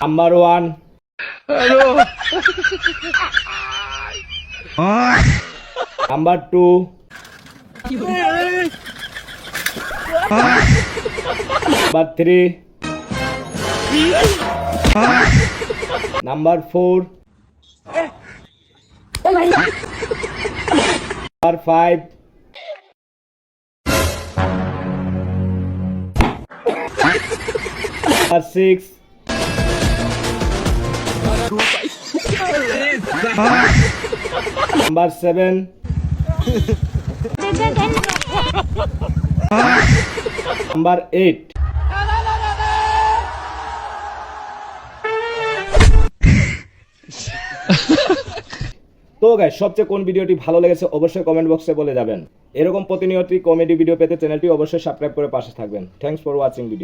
Number 1, number 2, number 3, number 4, number 5, number 6, number 7, number 8। তো guys, সবচেয়ে কোন ভিডিওটি ভালো লেগেছে অবশ্যই কমেন্ট বক্সে বলে যাবেন। এরকম প্রতিনিয়ত কমেডি ভিডিও পেতে চ্যানেলটি অবশ্যই সাবস্ক্রাইব করে পাশে থাকবেন। Thanks for watching video.